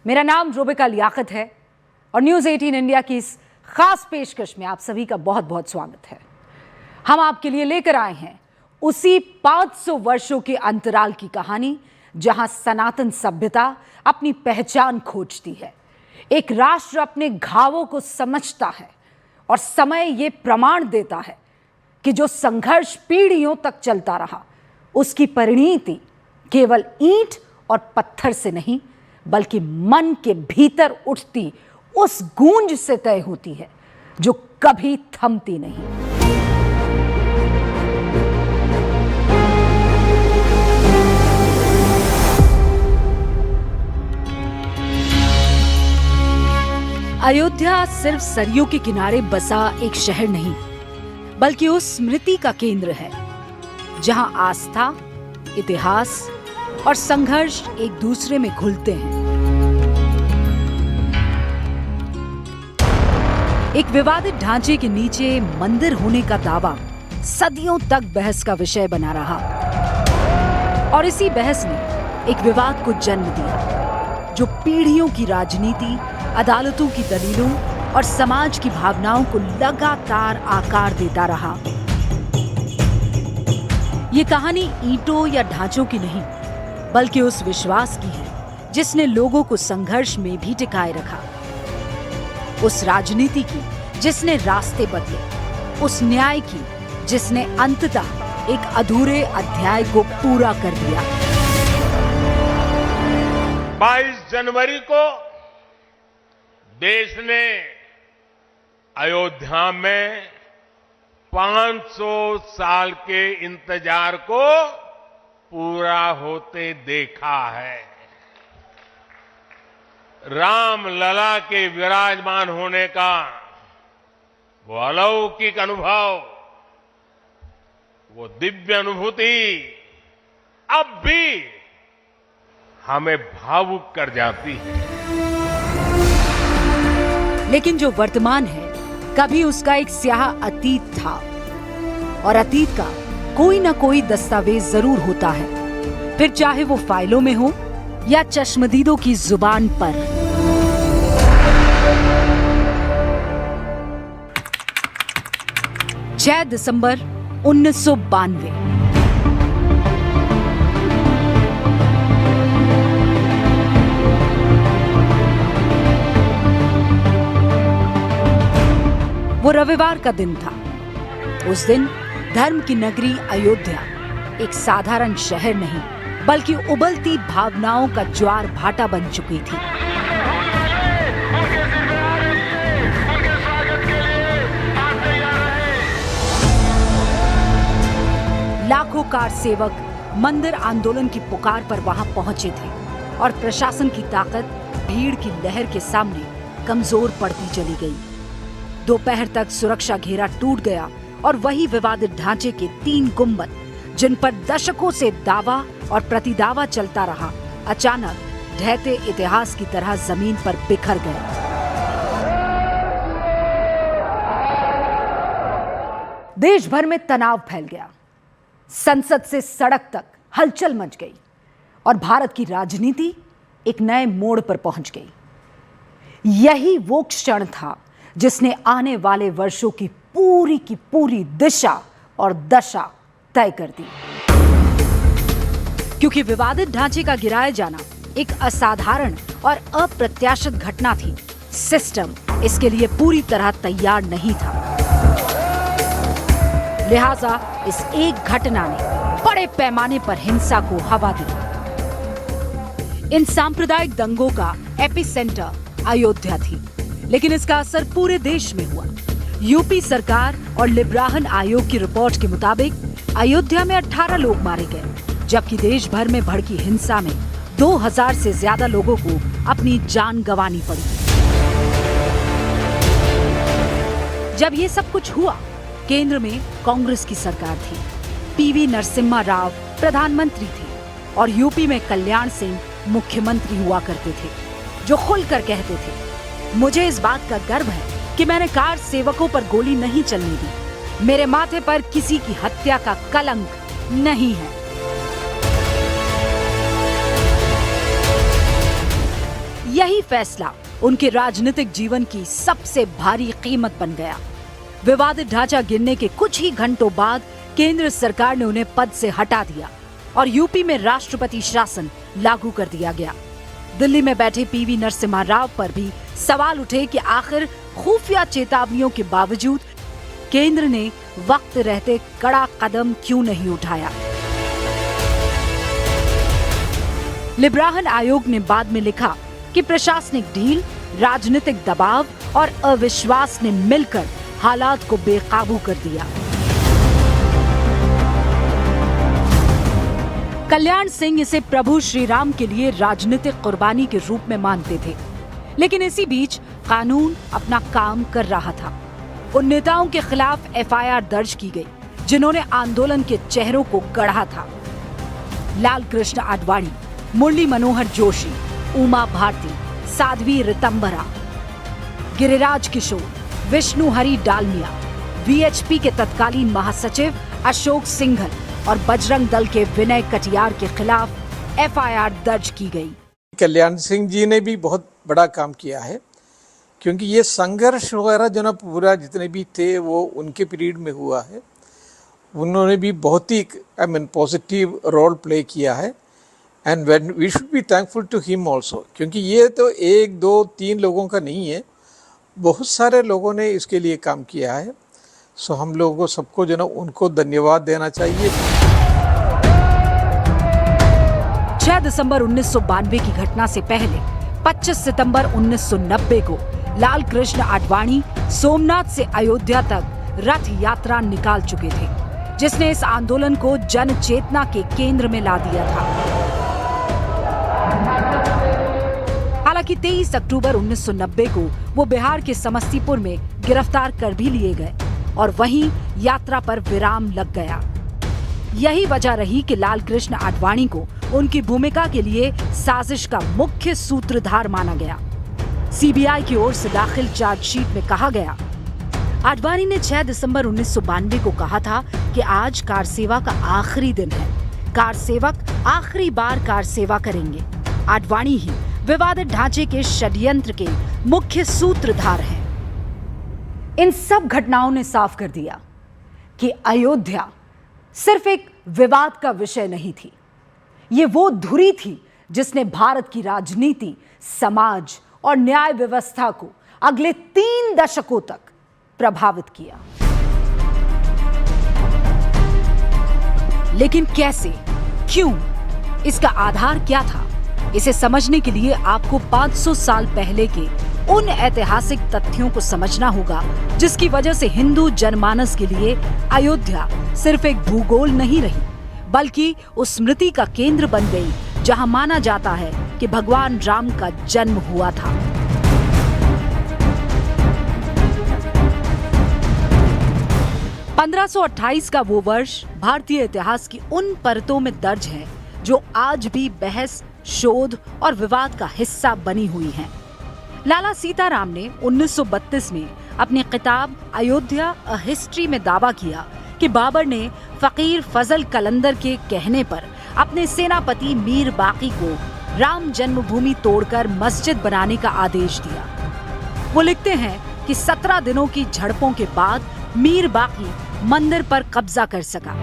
मेरा नाम रूबिका लियाकत है और न्यूज़ 18 इंडिया की इस खास पेशकश में आप सभी का बहुत बहुत स्वागत है। हम आपके लिए लेकर आए हैं उसी 500 वर्षों के अंतराल की कहानी जहां सनातन सभ्यता अपनी पहचान खोजती है। एक राष्ट्र अपने घावों को समझता है और समय ये प्रमाण देता है कि जो संघर्ष पीढ़ियों तक चलता रहा उसकी परिणति केवल ईंट और पत्थर से नहीं बल्कि मन के भीतर उठती उस गूंज से तय होती है जो कभी थमती नहीं। अयोध्या सिर्फ सरयू के किनारे बसा एक शहर नहीं बल्कि उस स्मृति का केंद्र है जहां आस्था, इतिहास और संघर्ष एक दूसरे में घुलते हैं। एक विवादित ढांचे के नीचे मंदिर होने का दावा सदियों तक बहस का विषय बना रहा और इसी बहस ने एक विवाद को जन्म दिया जो पीढ़ियों की राजनीति, अदालतों की दलीलों और समाज की भावनाओं को लगातार आकार देता रहा। ये कहानी ईंटों या ढांचों की नहीं बल्कि उस विश्वास की है जिसने लोगों को संघर्ष में भी टिकाए रखा, उस राजनीति की जिसने रास्ते बदले, उस न्याय की जिसने अंततः एक अधूरे अध्याय को पूरा कर दिया। 22 जनवरी को देश ने अयोध्या में 500 साल के इंतजार को पूरा होते देखा है। राम लला के विराजमान होने का वो अलौकिक अनुभव, वो दिव्य अनुभूति अब भी हमें भावुक कर जाती है। लेकिन जो वर्तमान है कभी उसका एक स्याह अतीत था और अतीत का कोई ना कोई दस्तावेज जरूर होता है, फिर चाहे वो फाइलों में हो या चश्मदीदों की जुबान पर। दिसंबर 1992 वो रविवार का दिन था। उस दिन धर्म की नगरी अयोध्या एक साधारण शहर नहीं बल्कि उबलती भावनाओं का ज्वार भाटा बन चुकी थी। लाखों कार सेवक मंदिर आंदोलन की पुकार पर वहां पहुंचे थे और प्रशासन की ताकत भीड़ की लहर के सामने कमजोर पड़ती चली गई। दोपहर तक सुरक्षा घेरा टूट गया और वही विवादित ढांचे के 3 गुंबद जिन पर दशकों से दावा और प्रतिदावा चलता रहा, अचानक ढहते इतिहास की तरह जमीन पर बिखर गए। देश भर में तनाव फैल गया, संसद से सड़क तक हलचल मच गई और भारत की राजनीति एक नए मोड़ पर पहुंच गई। यही वो क्षण था जिसने आने वाले वर्षों की पूरी दिशा और दशा तय कर दी। क्योंकि विवादित ढांचे का गिराया जाना एक असाधारण और अप्रत्याशित घटना थी, सिस्टम इसके लिए पूरी तरह तैयार नहीं था। लिहाजा इस एक घटना ने बड़े पैमाने पर हिंसा को हवा दी। इन सांप्रदायिक दंगों का एपिसेंटर अयोध्या थी, लेकिन इसका असर पूरे देश में हुआ। यूपी सरकार और लिब्राहन आयोग की रिपोर्ट के मुताबिक अयोध्या में 18 लोग मारे गए, जबकि देश भर में भड़की हिंसा में 2000 से ज्यादा लोगों को अपनी जान गंवानी पड़ी। जब ये सब कुछ हुआ, केंद्र में कांग्रेस की सरकार थी। पीवी नरसिम्हा राव प्रधानमंत्री थे और यूपी में कल्याण सिंह मुख्यमंत्री हुआ करते थे, जो खुलकर कहते थे, मुझे इस बात का गर्व है कि मैंने कार सेवकों पर गोली नहीं चलने दी। मेरे माथे पर किसी की हत्या का कलंक नहीं है। यही फैसला उनके राजनीतिक जीवन की सबसे भारी कीमत बन गया। विवादित ढांचा गिरने के कुछ ही घंटों बाद केंद्र सरकार ने उन्हें पद से हटा दिया और यूपी में राष्ट्रपति शासन लागू कर दिया गया। दिल्ली में बैठे पीवी नरसिम्हा राव पर भी सवाल उठे कि आखिर खुफिया चेतावनियों के बावजूद केंद्र ने वक्त रहते कड़ा कदम क्यों नहीं उठाया। लिब्राहन आयोग ने बाद में लिखा कि प्रशासनिक ढील, राजनीतिक दबाव और अविश्वास ने मिलकर हालात को बेकाबू कर दिया। कल्याण सिंह इसे प्रभु श्री राम के लिए राजनीतिक कुर्बानी के रूप में मानते थे, लेकिन इसी बीच कानून अपना काम कर रहा था। उन नेताओं के खिलाफ एफआईआर दर्ज की गई जिन्होंने आंदोलन के चेहरों को गढ़ा था। लाल कृष्ण आडवाणी, मुरली मनोहर जोशी, उमा भारती, साध्वी रितंबरा, गिरिराज किशोर, विष्णु हरि डालमिया, वीएचपी के तत्कालीन महासचिव अशोक सिंघल और बजरंग दल के विनय कटियार के खिलाफ एफआईआर दर्ज की गई। कल्याण सिंह जी ने भी बहुत बड़ा काम किया है, क्योंकि ये संघर्ष वगैरह जो ना पूरा जितने भी थे वो उनके पीरियड में हुआ है। उन्होंने भी बहुत ही पॉजिटिव रोल प्ले किया है and we should be thankful to him also, क्योंकि ये तो 1, 2, 3 लोगों का नहीं है, बहुत सारे लोगों ने इसके लिए काम किया है। सो हम लोगों को सबको जो ना उनको धन्यवाद देना चाहिए। 6 दिसंबर 1992 की घटना से पहले 25 सितंबर 1990 को लाल कृष्ण आडवाणी सोमनाथ से अयोध्या तक रथ यात्रा निकाल चुके थे, जिसने इस आंदोलन को जन चेतना के केंद्र में ला दिया था। हालांकि 23 अक्टूबर 1990 को वो बिहार के समस्तीपुर में गिरफ्तार कर भी लिए गए और वहीं यात्रा पर विराम लग गया। यही वजह रही कि लाल कृष्ण आडवाणी को उनकी भूमिका के लिए साजिश का मुख्य सूत्रधार माना गया। सीबीआई की ओर से दाखिल चार्जशीट में कहा गया, आडवाणी ने 6 दिसंबर 1992 को कहा था कि आज कार सेवा का आखिरी दिन है, कार सेवक आखिरी बार कार सेवा करेंगे। आडवाणी ही विवादित ढांचे के षड्यंत्र के मुख्य सूत्रधार हैं। इन सब घटनाओं ने साफ कर दिया कि अयोध्या सिर्फ एक विवाद का विषय नहीं थी, ये वो धुरी थी जिसने भारत की राजनीति, समाज और न्याय व्यवस्था को अगले 3 दशकों तक प्रभावित किया। लेकिन कैसे, क्यों, इसका आधार क्या था? इसे समझने के लिए आपको 500 साल पहले के उन ऐतिहासिक तथ्यों को समझना होगा जिसकी वजह से हिंदू जनमानस के लिए अयोध्या सिर्फ एक भूगोल नहीं रही, बल्कि उस स्मृति का केंद्र बन गई जहां माना जाता है कि भगवान राम का जन्म हुआ था। (1528) का वो वर्ष भारतीय इतिहास की उन परतों में दर्ज है जो आज भी बहस, शोध और विवाद का हिस्सा बनी हुई हैं। लाला सीताराम ने 1932 में अपनी किताब अयोध्या अ हिस्ट्री में दावा किया कि बाबर ने फकीर फजल कलंदर के कहने पर अपने सेनापति मीर बाकी को राम जन्मभूमि तोड़कर मस्जिद बनाने का आदेश दिया। वो लिखते हैं कि 17 दिनों की झड़पों के बाद मीर बाकी मंदिर पर कब्जा कर सका।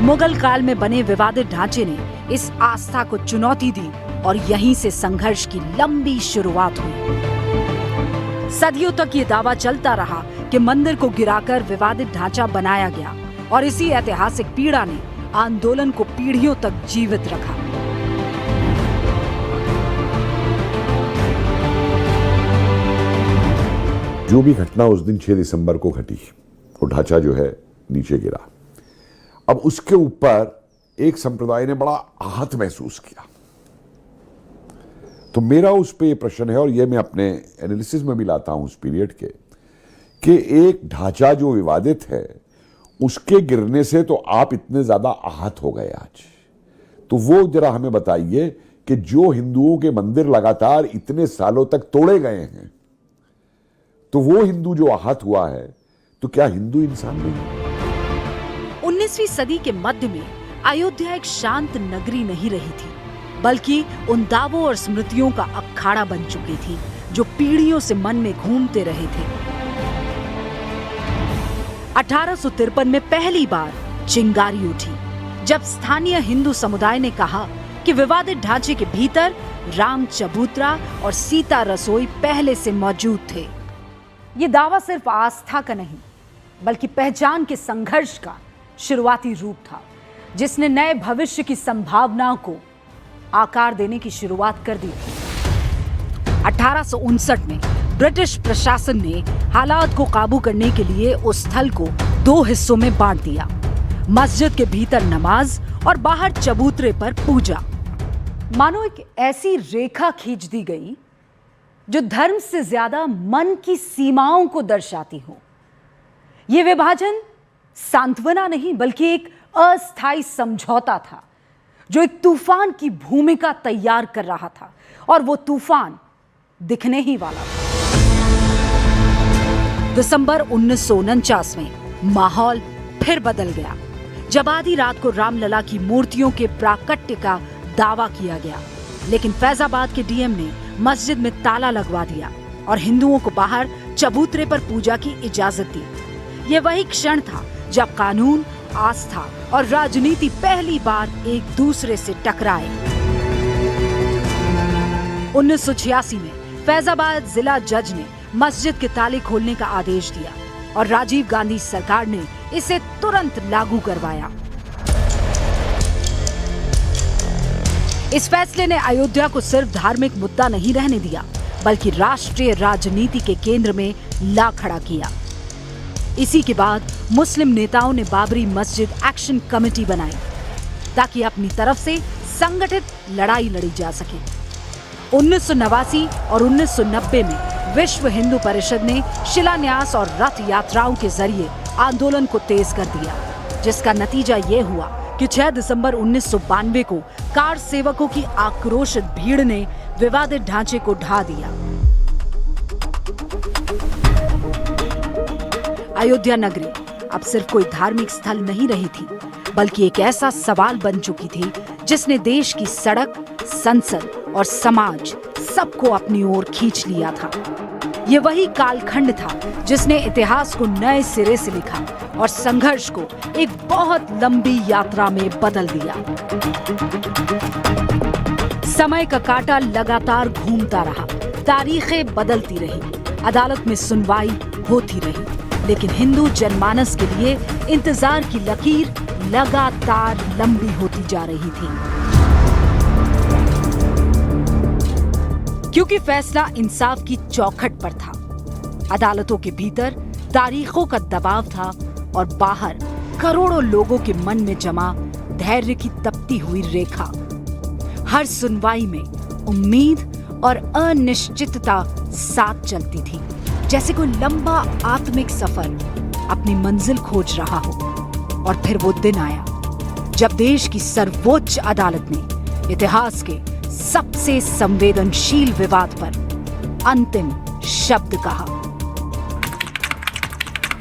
मुगल काल में बने विवादित ढांचे ने इस आस्था को चुनौती दी और यहीं से संघर्ष की लंबी शुरुआत हुई। सदियों तक ये दावा चलता रहा कि मंदिर को गिराकर विवादित ढांचा बनाया गया और इसी ऐतिहासिक पीड़ा ने आंदोलन को पीढ़ियों तक जीवित रखा। जो भी घटना उस दिन 6 दिसंबर को घटी, वो ढांचा जो है नीचे गिरा। अब उसके ऊपर एक संप्रदाय ने बड़ा आहत महसूस किया। तो मेरा उस पे ये प्रश्न है, और ये मैं अपने एनालिसिस में भी लाता हूं उस पीरियड के, कि एक ढांचा जो विवादित है उसके गिरने से तो आप इतने ज्यादा आहत हो गए आज, तो वो जरा हमें बताइए कि जो हिंदुओं के मंदिर लगातार इतने सालों तक तोड़े गए हैं, तो वो हिंदू जो आहत हुआ है, तो क्या हिंदू इंसान नहीं? 19वीं सदी के मध्य में अयोध्या एक शांत नगरी नहीं रही थी, बल्कि उन दावों और स्मृतियों का अखाड़ा बन चुकी थी जो पीढ़ियों से मन में घूमते रहे थे। 1853 में पहली बार चिंगारी उठी जब स्थानीय हिंदू समुदाय ने कहा कि विवादित ढांचे के भीतर राम चबूतरा और सीता रसोई पहले से मौजूद थे। ये दावा सिर्फ आस्था का नहीं, बल्कि पहचान के संघर्ष का शुरुआती रूप था, जिसने नए भविष्य की संभावनाओं को आकार देने की शुरुआत कर दी थी। 1859 में ब्रिटिश प्रशासन ने हालात को काबू करने के लिए उस स्थल को 2 हिस्सों में बांट दिया। मस्जिद के भीतर नमाज और बाहर चबूतरे पर पूजा। मानो एक ऐसी रेखा खींच दी गई जो धर्म से ज्यादा मन की सीमाओं को दर्शाती हो। यह विभाजन सांत्वना नहीं, बल्कि एक अस्थायी समझौता था जो एक तूफान की भूमिका तैयार कर रहा था, और वो तूफान दिखने ही वाला था। दिसंबर 1949 में माहौल फिर बदल गया जब आधी रात को रामलला की मूर्तियों के प्राकट्य का दावा किया गया, लेकिन फैजाबाद के डीएम ने मस्जिद में ताला लगवा दिया और हिंदुओं को बाहर चबूतरे पर पूजा की इजाजत दी। यह वही क्षण था जब कानून, आस्था और राजनीति पहली बार एक दूसरे से टकराए। 1986 में फैजाबाद जिला जज ने मस्जिद के ताले खोलने का आदेश दिया और राजीव गांधी सरकार ने इसे तुरंत लागू करवाया। इस फैसले ने अयोध्या को सिर्फ धार्मिक मुद्दा नहीं रहने दिया, बल्कि राष्ट्रीय राजनीति के केंद्र में ला खड़ा किया। इसी के बाद मुस्लिम नेताओं ने बाबरी मस्जिद एक्शन कमेटी बनाई ताकि अपनी तरफ से संगठित लड़ाई लड़ी जा सके। 1989 और 1990 में विश्व हिंदू परिषद ने शिलान्यास और रथ यात्राओं के जरिए आंदोलन को तेज कर दिया, जिसका नतीजा ये हुआ कि 6 दिसंबर 1992 को कार सेवकों की आक्रोशित भीड़ ने विवादित ढांचे को ढा दिया। अयोध्या नगरी अब सिर्फ कोई धार्मिक स्थल नहीं रही थी, बल्कि एक ऐसा सवाल बन चुकी थी जिसने देश की सड़क, संसद और समाज सबको अपनी ओर खींच लिया था। ये वही कालखंड था जिसने इतिहास को नए सिरे से लिखा और संघर्ष को एक बहुत लंबी यात्रा में बदल दिया। समय का कांटा लगातार घूमता रहा, तारीखें बदलती रही, अदालत में सुनवाई होती रही, लेकिन हिंदू जनमानस के लिए इंतजार की लकीर लगातार लंबी होती जा रही थी। क्योंकि फैसला इंसाफ की चौखट पर था। अदालतों के भीतर तारीखों का दबाव था और बाहर करोड़ों लोगों के मन में जमा धैर्य की तपती हुई रेखा। हर सुनवाई में उम्मीद और अनिश्चितता साथ चलती थी, जैसे कोई लंबा आत्मिक सफर अपनी मंजिल खोज रहा हो। और फिर वो दिन आया जब देश की सर्वोच्च अदालत ने इतिहास के सबसे संवेदनशील विवाद पर अंतिम शब्द कहा।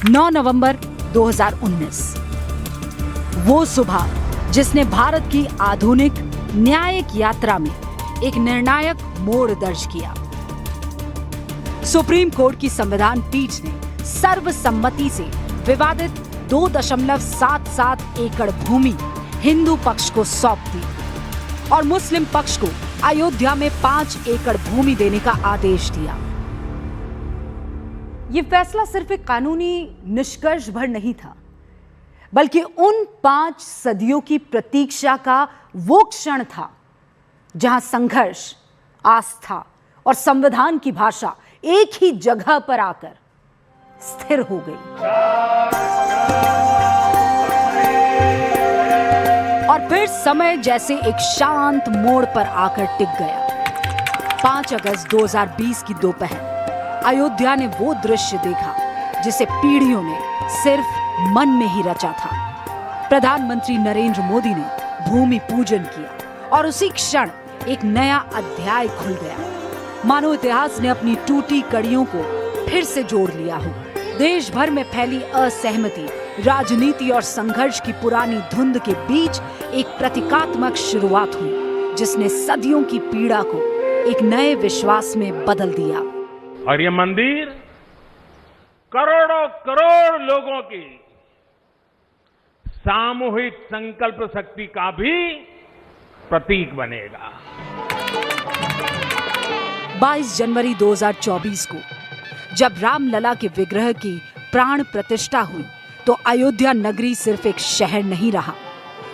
9 नवंबर 2019, वो सुबह जिसने भारत की आधुनिक न्यायिक यात्रा में एक निर्णायक मोड़ दर्ज किया। सुप्रीम कोर्ट की संविधान पीठ ने सर्वसम्मति से विवादित 2.77 एकड़ भूमि हिंदू पक्ष को सौंप दी और मुस्लिम पक्ष को अयोध्या में 5 एकड़ भूमि देने का आदेश दिया। यह फैसला सिर्फ एक कानूनी निष्कर्ष भर नहीं था, बल्कि उन 5 सदियों की प्रतीक्षा का वो क्षण था जहां संघर्ष, आस्था और संविधान की भाषा एक ही जगह पर आकर स्थिर हो गई। और फिर समय जैसे एक शांत मोड़ पर आकर टिक गया। 5 अगस्त 2020 की दोपहर अयोध्या ने वो दृश्य देखा जिसे पीढ़ियों ने सिर्फ मन में ही रचा था। प्रधानमंत्री नरेंद्र मोदी ने भूमि पूजन किया और उसी क्षण एक नया अध्याय खुल गया। मानो इतिहास ने अपनी टूटी कड़ियों को फिर से जोड़ लिया हो। देश भर में फैली असहमति राजनीति और संघर्ष की पुरानी धुंध के बीच एक प्रतीकात्मक शुरुआत हुई, जिसने सदियों की पीड़ा को एक नए विश्वास में बदल दिया। और ये मंदिर करोड़ों करोड़ लोगों की सामूहिक संकल्प शक्ति का भी प्रतीक बनेगा। 22 जनवरी 2024 को जब रामलला के विग्रह की प्राण प्रतिष्ठा हुई तो अयोध्या नगरी सिर्फ एक शहर नहीं रहा,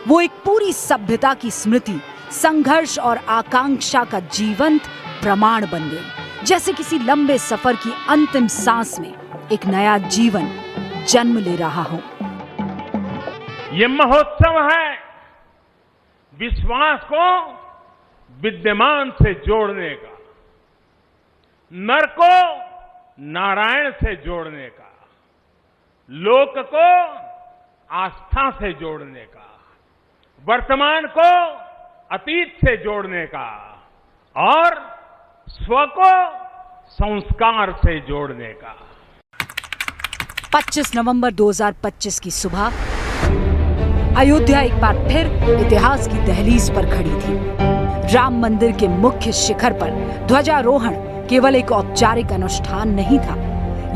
वो एक पूरी सभ्यता की स्मृति, संघर्ष और आकांक्षा का जीवंत प्रमाण बन गई। जैसे किसी लंबे सफर की अंतिम सांस में एक नया जीवन जन्म ले रहा हो। ये महोत्सव है विश्वास को विद्यमान से जोड़ने का, नर को नारायण से जोड़ने का, लोक को आस्था से जोड़ने का, वर्तमान को अतीत से जोड़ने का और स्व को संस्कार से जोड़ने का। 25 नवंबर 2025 की सुबह अयोध्या एक बार फिर इतिहास की दहलीज पर खड़ी थी। राम मंदिर के मुख्य शिखर पर ध्वजारोहण केवल एक औपचारिक अनुष्ठान नहीं था,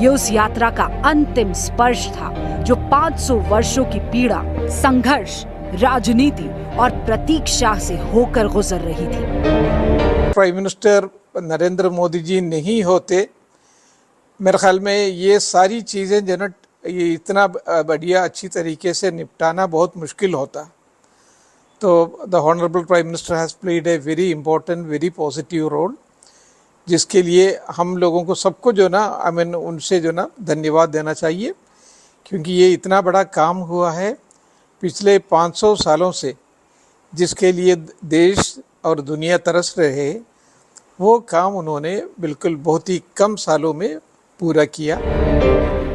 ये उस यात्रा का अंतिम स्पर्श था जो 500 वर्षों की पीड़ा, संघर्ष, राजनीति और प्रतीक्षा से होकर गुजर रही थी। प्राइम मिनिस्टर नरेंद्र मोदी जी नहीं होते, मेरे ख्याल में ये सारी चीज़ें जो ना ये इतना बढ़िया अच्छी तरीके से निपटाना बहुत मुश्किल होता। तो the honourable prime minister has played a very important, very positive role, जिसके लिए हम लोगों को सबको जो ना उनसे जो ना धन्यवाद देना चाहिए, क्योंकि ये इतना बड़ा काम हुआ है पिछले 500 सालों से, जिसके लिए देश और दुनिया तरस रहे, वो काम उन्होंने बिल्कुल बहुत ही कम सालों में पूरा किया।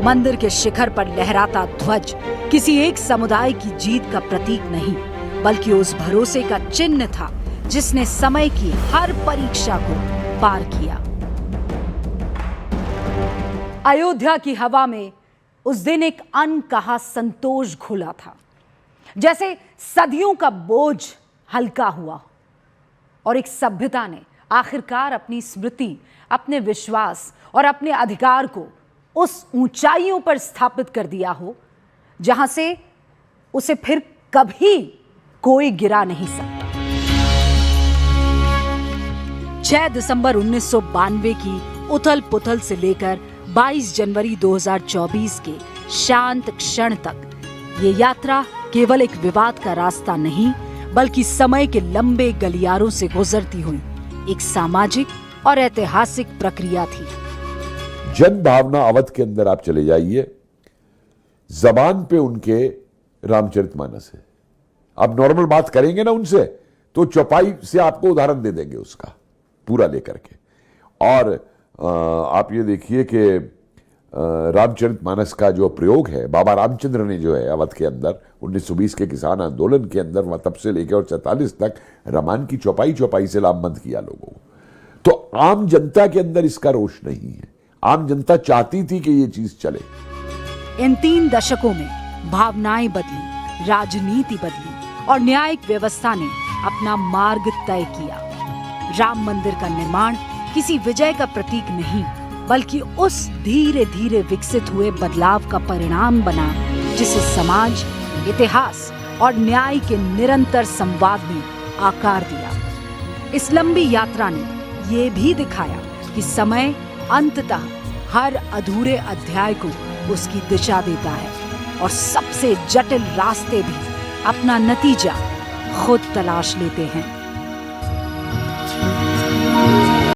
मंदिर के शिखर पर लहराता ध्वज किसी एक समुदाय की जीत का प्रतीक नहीं, बल्कि उस भरोसे का चिन्ह था जिसने समय की हर परीक्षा को पार किया। अयोध्या की हवा में उस दिन एक अनकहा संतोष घुला था, जैसे सदियों का बोझ हल्का हुआ और एक सभ्यता ने आखिरकार अपनी स्मृति, अपने विश्वास और अपने अधिकार को उस ऊंचाइयों पर स्थापित कर दिया हो जहां से उसे फिर कभी कोई गिरा नहीं सकता। 6 दिसंबर 1992 की उथल पुथल से लेकर 22 जनवरी 2024 के शांत क्षण तक ये यात्रा केवल एक विवाद का रास्ता नहीं, बल्कि समय के लंबे गलियारों से गुजरती हुई एक सामाजिक और ऐतिहासिक प्रक्रिया थी। जन भावना अवध के अंदर आप चले जाइए, जबान पे उनके रामचरितमानस है। आप नॉर्मल बात करेंगे ना उनसे तो चौपाई से आपको उदाहरण दे देंगे उसका पूरा लेकर के। और आप ये देखिए कि रामचरितमानस का जो प्रयोग है, बाबा रामचंद्र ने जो है अवध के अंदर 1920 के किसान आंदोलन के अंदर वह तब से लेकर और 44 तक रामायण की चौपाई चौपाई से लामबंद किया लोगों को। तो आम जनता के अंदर इसका रोष नहीं है, आम जनता चाहती थी कि ये चीज चले। इन 3 दशकों में भावनाएं बदली, राजनीति बदली और न्यायिक व्यवस्था ने अपना मार्ग तय किया। राम मंदिर का निर्माण किसी विजय का प्रतीक नहीं, बल्कि उस धीरे धीरे विकसित हुए बदलाव का परिणाम बना जिसे समाज, इतिहास और न्याय के निरंतर संवाद ने आकार दिया। इस लंबी यात्रा ने ये भी दिखाया कि समय अंततः हर अधूरे अध्याय को उसकी दिशा देता है और सबसे जटिल रास्ते भी अपना नतीजा खुद तलाश लेते हैं।